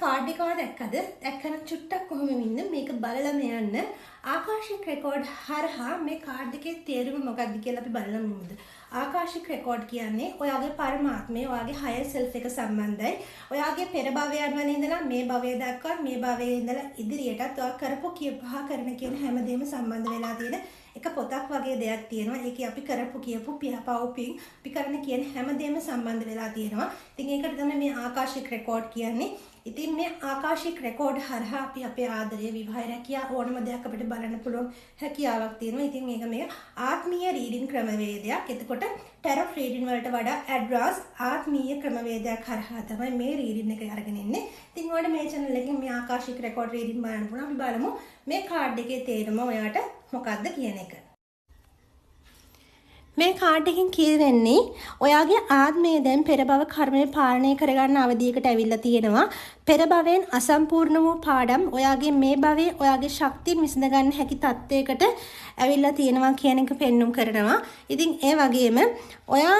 Card එක දැක්කද? දැක්කම චුට්ටක් කොහොම ඉන්න මේක බලලම යන්න. ආකාශික රෙකෝඩ් හරහා මේ කාඩ් එකේ තේරුම මොකක්ද කියලා අපි බලමු මුද. ආකාශික රෙකෝඩ් කියන්නේ ඔයාගේ පරමාත්මය, ඔයාගේ හයර් සෙල්ෆ් එක සම්බන්ධයි. ඔයාගේ පෙර භවයන් වල ඉඳලා මේ භවය දක්වා මේ භවයේ ඉඳලා ඉදිරියටත් ඔයා කරපු කියපහ කරන කියන හැමදේම සම්බන්ධ වෙලා තියෙන එක පොතක් වගේ දෙයක් තියෙනවා. ඒකේ අපි කරපු කියපු පියපවුපින් අපි කරන කියන හැමදේම සම්බන්ධ වෙලා තියෙනවා. ඉතින් ඒකට තමයි මේ ආකාශික රෙකෝඩ් කියන්නේ. ඉතින් මේ ආකාශික රෙකෝඩ් හරහා අපි අපේ ආදරය, විවාහය, රැකියාව ඕනම දෙයක් අපිට බලන්න පුළුවන් හැකියාවක් තියෙනවා. ඉතින් මේක මේ ආත්මීය රීඩින් ක්‍රමවේදයක්. එතකොට ටැරොට් රීඩින් වලට වඩා ඇඩ්වාන්ස් ආත්මීය ක්‍රමවේදයක් හරහා තමයි මේ රීඩින් එක අරගෙන ඉන්නේ. ඉතින් ඔයාලට මේ channel එකෙන් මේ ආකාශික රෙකෝඩ් රීඩින් බලන්න පුළුවන්. අපි බලමු මේ කාඩ් එකේ තේරුම ඔයාට මොකක්ද කියන එක. මේ කාඩ් එකෙන් කියවෙන්නේ ඔයාගේ ආත්මය දැන් පෙර භව කර්මය පාලනය කරගන්න අවධියකට ඇවිල්ලා තියෙනවා. පෙර භවයෙන් අසම්පූර්ණ වූ පාඩම් ඔයාගේ මේ භවයේ ඔයාගේ ශක්තියෙන් විසඳ ගන්න හැකි තත්වයකට ඇවිල්ලා තියෙනවා කියන එක පෙන්눔 කරනවා. ඉතින් ඒ වගේම ඔයා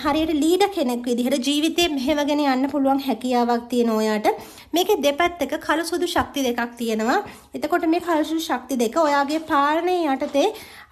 හරියට ලීඩර් කෙනෙක් විදිහට ජීවිතේ මෙහෙවගෙන යන්න පුළුවන් හැකියාවක් තියෙන ඔයාට. මේකේ දෙපැත්තක කළු සුදු ශක්ති දෙකක් තියෙනවා. එතකොට මේ කළු සුදු ශක්ති දෙක ඔයාගේ පාලනය යටතේ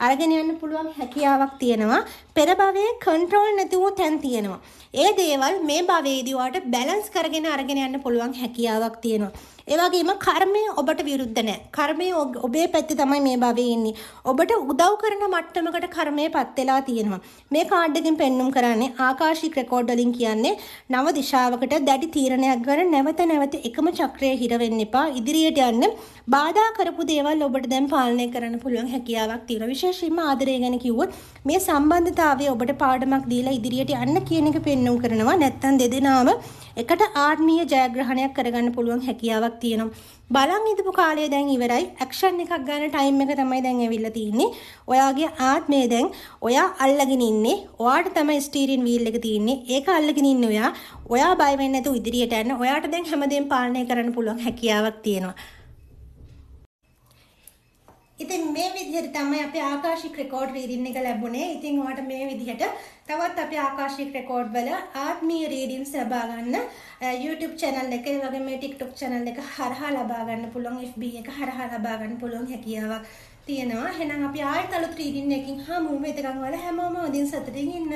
අරගෙන යන්න පුළුවන් හැකියාවක් තියෙනවා. පෙර භවයේ කන්ට්‍රෝල් නැතුව තැන් තියෙනවා. ඒ දේවල් මේ භවයේදී ඔයාට බැලන්ස් කරගෙන අරගෙන යන්න පුළුවන් හැකියාවක් තියෙනවා. ඒ වගේම කර්මය ඔබට විරුද්ධ නැහැ. කර්මය ඔබේ පැත්තේ තමයි මේ භවයේ ඉන්නේ. ඔබට උදව් කරන මට්ටමකට කර්මයපත් වෙලා තියෙනවා. මේ කාඩ් එකෙන් පෙන්눔 කරන්නේ ආකාශික රෙකෝඩ් වලින් කියන්නේ නව දිශාවකට දැඩි තීරණයක් ගන්න නැවත එකම චක්‍රයේ හිර වෙන්න එපා. ඉදිරියට යන්න බාධා කරපු දේවල් ඔබට දැන් පාලනය කරන්න පුළුවන් හැකියාවක් තියෙනවා. විශේෂයෙන්ම ආදරය ගැන කිව්වොත් මේ සම්බන්ධතාවය ඔබට පාඩමක් දීලා ඉදිරියට යන්න කියන එක පෙන්눔 කරනවා. නැත්තම් දෙදෙනාම එකට ආත්මීය ජයග්‍රහණයක් කරගන්න පුළුවන් හැකියාවක් තියෙනවා. බලන් ඉඳපු කාලය දැන් ඉවරයි. ඇක්ෂන් එකක් ගන්න ටයිම් එක තමයි දැන් ඇවිල්ලා තියෙන්නේ. ඔයාගේ ආත්මය දැන් ඔයා අල්ලගෙන ඉන්නේ. ඔයාට තමයි ස්ටීරින් වීල් එක තියෙන්නේ. ඒක අල්ලගෙන ඉන්නේ ඔයා. ඔයා බය වෙන්නේ නැතුව ඉදිරියට යන්න. ඔයාට දැන් හැමදේම පාලනය කරන්න පුළුවන් හැකියාවක් තියෙනවා. ඉතින් මේ විදිහට තමයි අපේ ආකාශික රෙකෝඩ් රීඩින් එක ලැබුණේ. ඉතින් ඔයාලට මේ විදිහට තවත් අපේ ආකාශික රෙකෝඩ් වල ආත්මීය රීඩින්ස් ලබා ගන්න YouTube channel එක, ඒ වගේම TikTok channel එක හරහා ලබා ගන්න පුළුවන්, FB එක හරහා ලබා ගන්න පුළුවන් හැකියාවක් තියෙනවා. එහෙනම් අපි ආයෙත් අලුත් රීඩින් එකකින් හමු වෙමු. එතකන් ඔයාලා හැමෝම හොඳින් සතුටින් ඉන්න.